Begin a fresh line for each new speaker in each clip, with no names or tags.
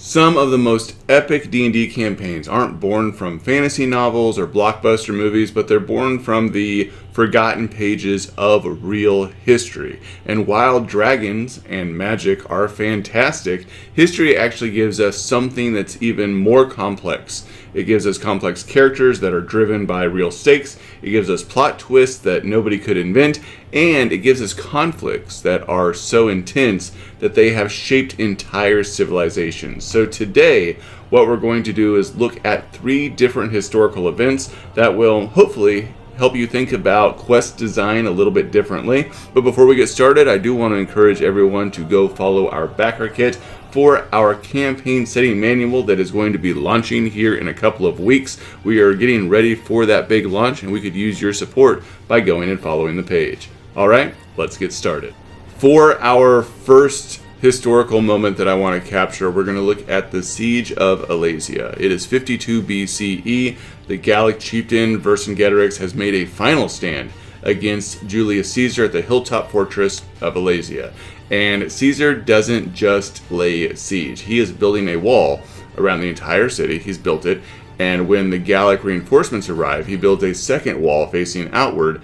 Some of the most epic D&D campaigns aren't born from fantasy novels or blockbuster movies, but they're born from the forgotten pages of real history. And while dragons and magic are fantastic, history actually gives us something that's even more complex. It gives us complex characters that are driven by real stakes, it gives us plot twists that nobody could invent, and it gives us conflicts that are so intense that they have shaped entire civilizations. So today, what we're going to do is look at 3 different historical events that will hopefully help you think about quest design a little bit differently. But before we get started, I do want to encourage everyone to go follow our backer kit for our campaign setting manual that is going to be launching here in a couple of weeks. We are getting ready for that big launch, and we could use your support by going and following the page. Alright, let's get started. For our first historical moment that I want to capture, we're going to look at the Siege of Alesia. It is 52 BCE. The Gallic chieftain Vercingetorix has made a final stand against Julius Caesar at the hilltop fortress of Alesia. And Caesar doesn't just lay siege. He is building a wall around the entire city. He's built it. And when the Gallic reinforcements arrive, he builds a second wall facing outward,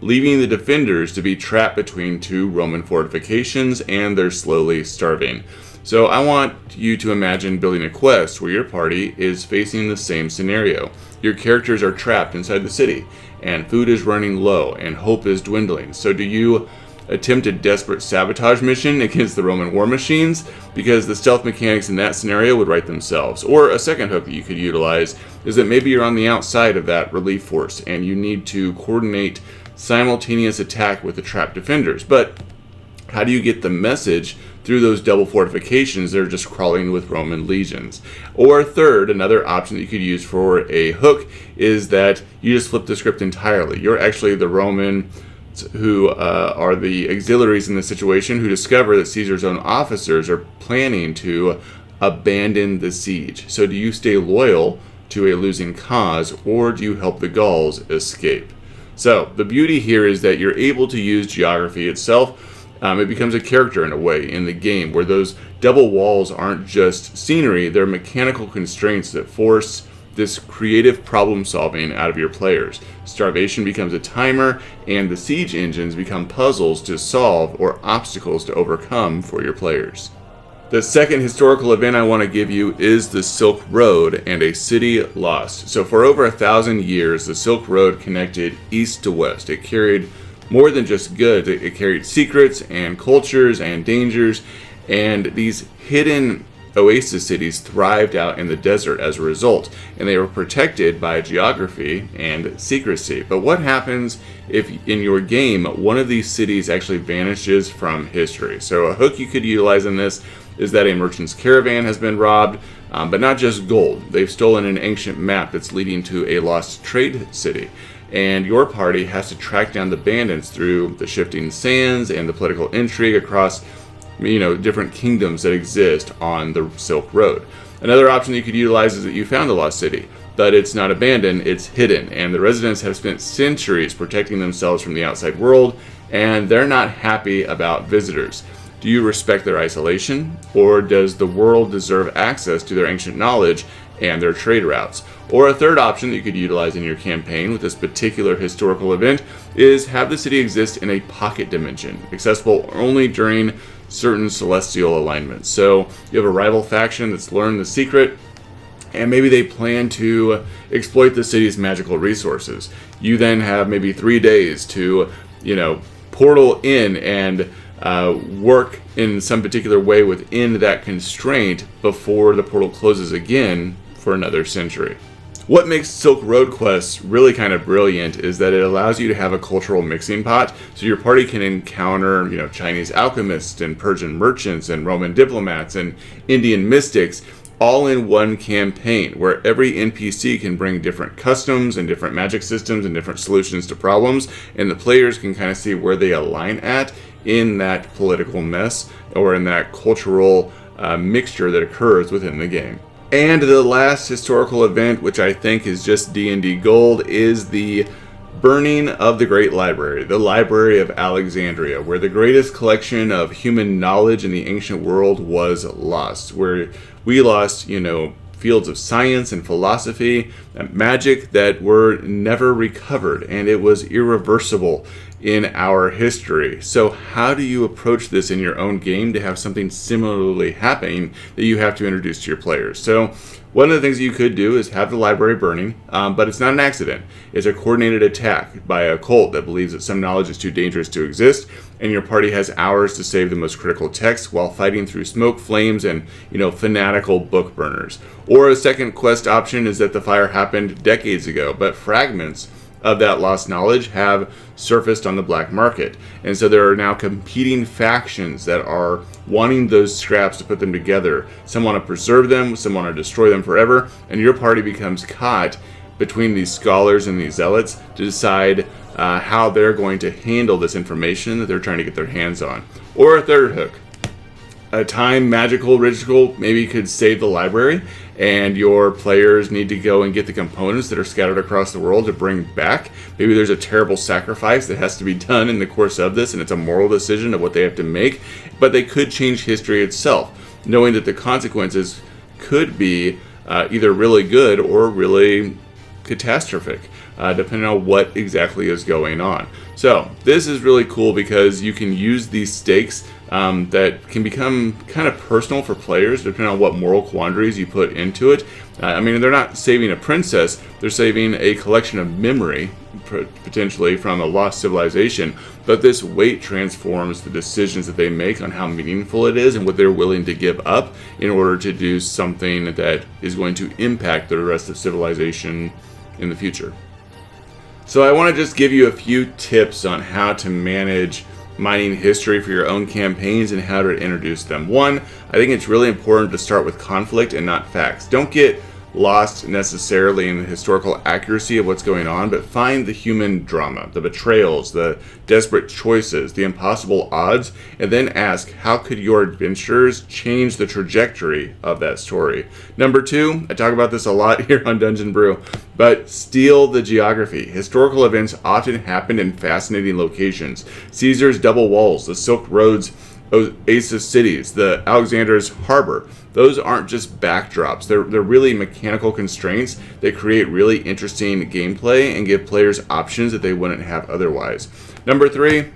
leaving the defenders to be trapped between 2 Roman fortifications, and they're slowly starving. So I want you to imagine building a quest where your party is facing the same scenario. Your characters are trapped inside the city, and food is running low, and hope is dwindling. So do you attempt a desperate sabotage mission against the Roman war machines? Because the stealth mechanics in that scenario would write themselves. Or a second hook that you could utilize is that maybe you're on the outside of that relief force, and you need to coordinate simultaneous attack with the trapped defenders. But how do you get the message through those double fortifications that are just crawling with Roman legions? Or third, another option that you could use for a hook is that you just flip the script entirely. You're actually the Roman who are the auxiliaries in the situation, who discover that Caesar's own officers are planning to abandon the siege. So do you stay loyal to a losing cause, or do you help the Gauls escape? So the beauty here is that you're able to use geography itself. It becomes a character in a way in the game, where those double walls aren't just scenery, they're mechanical constraints that force this creative problem solving out of your players. Starvation becomes a timer, and the siege engines become puzzles to solve or obstacles to overcome for your players. The second historical event I want to give you is the Silk Road and a city lost. So for over 1,000 years, the Silk Road connected east to west. It carried more than just goods. It carried secrets and cultures and dangers, and these hidden oasis cities thrived out in the desert as a result, and they were protected by geography and secrecy. But what happens if in your game one of these cities actually vanishes from history? So a hook you could utilize in this is that a merchant's caravan has been robbed, but not just gold. They've stolen an ancient map that's leading to a lost trade city, and your party has to track down the bandits through the shifting sands and the political intrigue across different kingdoms that exist on the Silk Road. Another option that you could utilize is that you found a lost city, but it's not abandoned, it's hidden, and the residents have spent centuries protecting themselves from the outside world, and they're not happy about visitors. Do you respect their isolation, or does the world deserve access to their ancient knowledge and their trade routes? Or a third option that you could utilize in your campaign with this particular historical event is have the city exist in a pocket dimension, accessible only during certain celestial alignments. So you have a rival faction that's learned the secret, and maybe they plan to exploit the city's magical resources. You then have maybe 3 days to, portal in and work in some particular way within that constraint before the portal closes again for another century. What makes Silk Road quests really kind of brilliant is that it allows you to have a cultural mixing pot, so your party can encounter, Chinese alchemists and Persian merchants and Roman diplomats and Indian mystics all in one campaign, where every NPC can bring different customs and different magic systems and different solutions to problems, and the players can kind of see where they align at in that political mess or in that cultural mixture that occurs within the game. And the last historical event, which I think is just D&D gold, is the burning of the Great Library, the Library of Alexandria, where the greatest collection of human knowledge in the ancient world was lost, where we lost, fields of science and philosophy and magic that were never recovered, and it was irreversible in our history. So how do you approach this in your own game to have something similarly happening that you have to introduce to your players? So one of the things you could do is have the library burning, but it's not an accident. It's a coordinated attack by a cult that believes that some knowledge is too dangerous to exist, and your party has hours to save the most critical text while fighting through smoke, flames, and fanatical book burners. Or a second quest option is that the fire happened decades ago, but fragments of that lost knowledge have surfaced on the black market. And so there are now competing factions that are wanting those scraps to put them together. Some want to preserve them, some want to destroy them forever, and your party becomes caught between these scholars and these zealots to decide how they're going to handle this information that they're trying to get their hands on. Or a third hook. A time magical ritual maybe could save the library, and your players need to go and get the components that are scattered across the world to bring back. Maybe there's a terrible sacrifice that has to be done in the course of this, and it's a moral decision of what they have to make. But they could change history itself, knowing that the consequences could be either really good or really catastrophic, depending on what exactly is going on. So this is really cool because you can use these stakes that can become kind of personal for players depending on what moral quandaries you put into it. They're not saving a princess, they're saving a collection of memory, potentially from a lost civilization, but this weight transforms the decisions that they make on how meaningful it is and what they're willing to give up in order to do something that is going to impact the rest of civilization in the future. So I want to just give you a few tips on how to manage mining history for your own campaigns and how to introduce them. One, I think it's really important to start with conflict and not facts. Don't get lost necessarily in the historical accuracy of what's going on, but find the human drama, the betrayals, the desperate choices, the impossible odds, and then ask, how could your adventurers change the trajectory of that story? Number two, I talk about this a lot here on Dungeon Brew, but steal the geography. Historical events often happen in fascinating locations. Caesar's double walls, the Silk Road's oasis cities, the Alexander's harbor. Those aren't just backdrops. They're really mechanical constraints that create really interesting gameplay and give players options that they wouldn't have otherwise. Number three,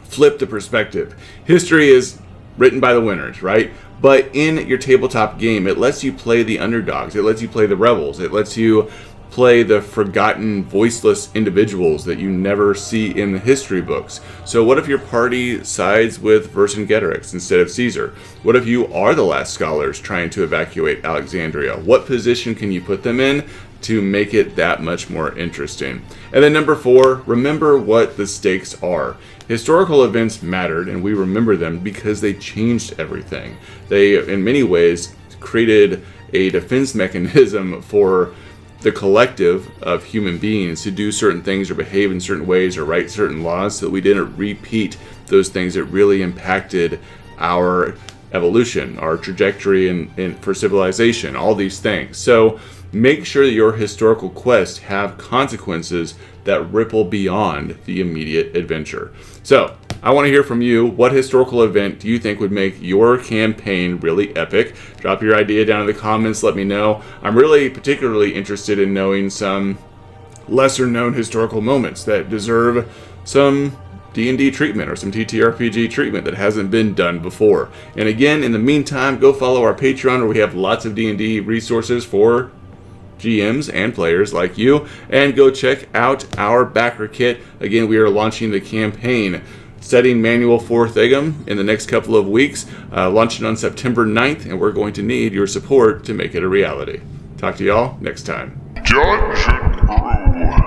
flip the perspective. History is written by the winners, right? But in your tabletop game, it lets you play the underdogs. It lets you play the rebels. It lets you play the forgotten, voiceless individuals that you never see in the history books. So what if your party sides with Vercingetorix instead of Caesar? What if you are the last scholars trying to evacuate Alexandria? What position can you put them in to make it that much more interesting? And then number four, remember what the stakes are. Historical events mattered, and we remember them because they changed everything. They, in many ways, created a defense mechanism for the collective of human beings to do certain things or behave in certain ways or write certain laws so that we didn't repeat those things that really impacted our evolution, our trajectory in for civilization, all these things. So make sure that your historical quests have consequences that ripple beyond the immediate adventure. So I want to hear from you. What historical event do you think would make your campaign really epic? Drop your idea down in the comments. Let me know. I'm really particularly interested in knowing some lesser known historical moments that deserve some D&D treatment or some ttrpg treatment that hasn't been done before. And again, in the meantime, go follow our Patreon where we have lots of D&D resources for GMs and players like you, and go check out our backer kit. Again, we are launching the campaign Setting Manual for Thegum in the next couple of weeks, launching on September 9th, and we're going to need your support to make it a reality. Talk to y'all next time.
Dungeon Brew.